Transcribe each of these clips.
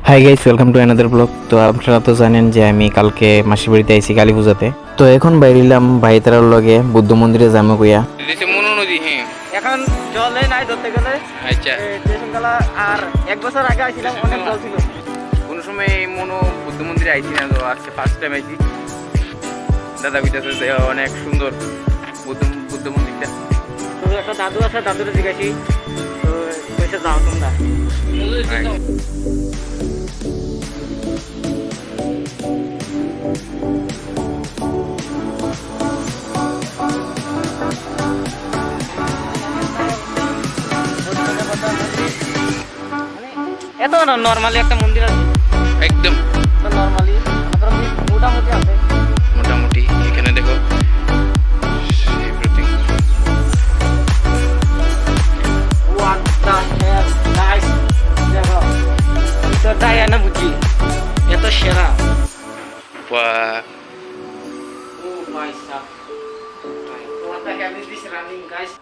Hi guys, welcome to another blog. তো আপনারা তো জানেন যে আমি কালকে মাসির বাড়িতে আইছি কালী পূজাতে। তো এখন বাইরিলাম ভাইতারার লগে বুদ্ধ মন্দিরে যাবো কইয়া। দেশে মনো নদী এখন জলে নাই ধরতে গেলে। আচ্ছা স্টেশনতলা আর এক বছর আগে আইছিলাম, অনেক জল ছিল। কোন সময় এই মনো বুদ্ধ মন্দিরে আইছি না, তো আজকে ফার্স্ট টাইম আইছি। দাদা কইতাছে যে অনেক সুন্দর বুদ্ধ মন্দিরটা। তো একটা দাদু আছে, দাদুরে জিজ্ঞাসি তো কইছে যাও তোমরা। এত নর্মালি একটা মন্দির আছে, একদম নর্মালি মোটামুটি আছে। মোটামুটি এখানে দেখো everything. What the hell, guys? দেখো ভিতরটাই না বুঝি এত সেরা। Wow, Oh my god. What the hell is this running, guys?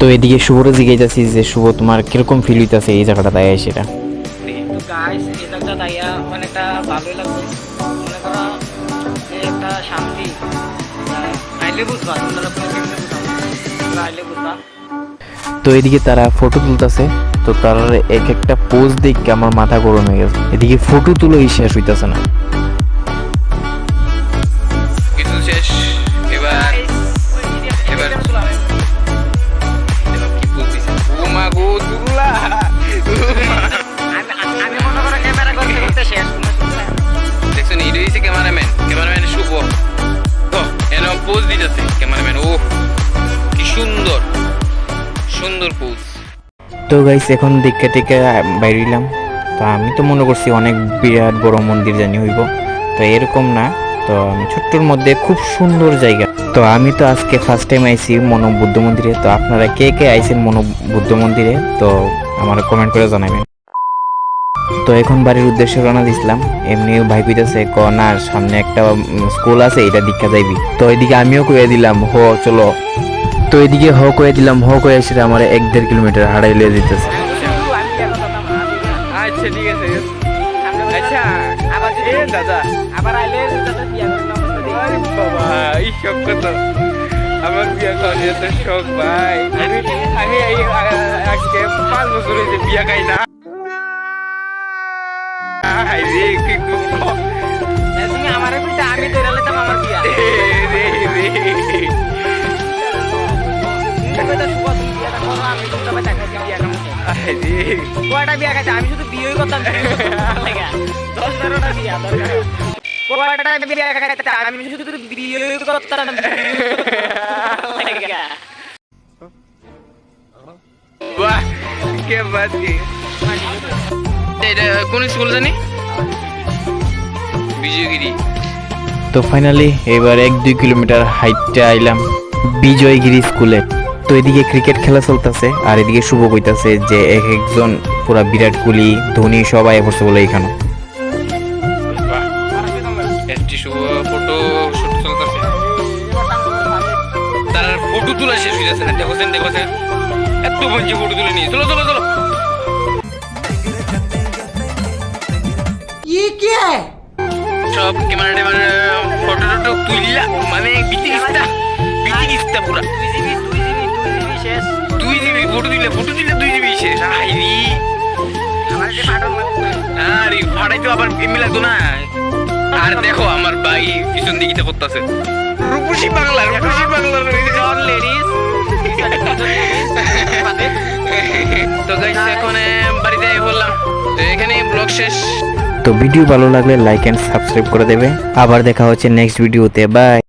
তো এদিকে শুভরে জিজ্ঞাসি যে শুভ তোমার কিরকম ফিল হইতাছে এই জায়গাটা তাই সেটা। তো গাইস এই জায়গাটা দাইয়া অনেকটা ভালোই লাগছে। মনে করো এই একটা শান্তি, আইলে বুঝবা তোমরা কোনো কেমনে বুঝবা, আইলে বুঝবা। তো এদিকে তারা ফটো তুলতেছে, তো তার এক একটা পোজ দেখে আমার মাথা গরম হয়ে গেছে। এদিকে ফটো তুলোই শেষ হইতাছে না। কিছু শেষ। এবার এবার কি বলতেছে? ও মা গো দুলা, আমি মনে করো ক্যামেরা করতে করতে শেষ। দেখছেন এই রয়েছে ক্যামেরাম্যান শুভ। তো এন পোজ দিতেছে ক্যামেরাম্যান। ও কি সুন্দর সুন্দর পোজ। তো গাইস এখন দেখতে টেকে বাইরিলাম। তো আমি তো মনে করছি অনেক বিরাট বড় মন্দির জানি হইব, তো এরকম না। তো আমি ছোট্টর মধ্যে খুব সুন্দর জায়গা। তো আমি তো আজকে ফার্স্ট টাইম আইছি মনো বুদ্ধ মন্দিরে। তো আপনারা কে কে আইছেন মনো বুদ্ধ মন্দিরে তো আমার কমেন্ট করে জানাবেন। তো এখন বাড়ির উদ্দেশ্যে রওনা দিছিলাম। এমনি ভাই কইতাছে ক না সামনে একটা স্কুল আছে, এটা দীক্ষা যাইবি। তো এদিকে আমিও কইয়া দিলাম হ চলো। তো এদিকে হ কইয়া দিলাম, হ কইয়া এসে আমার 1-1.5 কিলোমিটার হাঁটাই লিয়ে যেতেছে। আচ্ছা ঠিক আছে। আচ্ছা আবার এ দাদা, আবার আইলে দাদা বিয়া করে নাও। আরে বাবা এই শখ কত, আমার বিয়া করার এত শখ ভাই। আমি আজকে 5 বছর হয়েছে বিয়া খাই না। হাই রে কি দুঃখ। তুমি আমারে কইতা আমি ধরে লইতাম আমার বিয়া। রে আমি শুধু বিয়ে করতাম, 10-12টা বিয়া দরকার। আমি শুধু বিয়ে করতাম। বাহ কে বাত কি। এটা কোন স্কুল জানি? বিজয়গিরি। তো ফাইনালি এবার 1-2 কিলোমিটার হাইটটা আইলাম বিজয়গিরি স্কুলে। তো এদিকে ক্রিকেট খেলা চলতেছে আর এদিকে শুভ কইতাছে যে এক একজন পুরা বিরাট কোহলি ধোনি সবাই পড়ছে বলে এখানে। এসটি শুভ ফটো শুট চলতেছে। তার ফটো তোলা শেষ হয়ে যাচ্ছে না। দেখছেন এত বঞ্চি ফটো তুলে নিয়ে চলো। সব ক্যামেরা ফটো তুললা মানে বিতিকিস্তা পুরা 2 জিবি ফটো দিলে 2 জিবি শেষ। হাইরি আরে ফাটাই তো আবার এমনি লাগতো না। আর দেখো আমার ভাই পিছন দিকে করতেছে রূপসী বাংলার তো গাইস এখন বাড়িতে বললাম তো এখানে ব্লগ শেষ। তো ভিডিও ভালো লাগলে লাইক এন্ড সাবস্ক্রাইব করে দেবে। আবার দেখা হচ্ছে নেক্সট ভিডিওতে। বাই।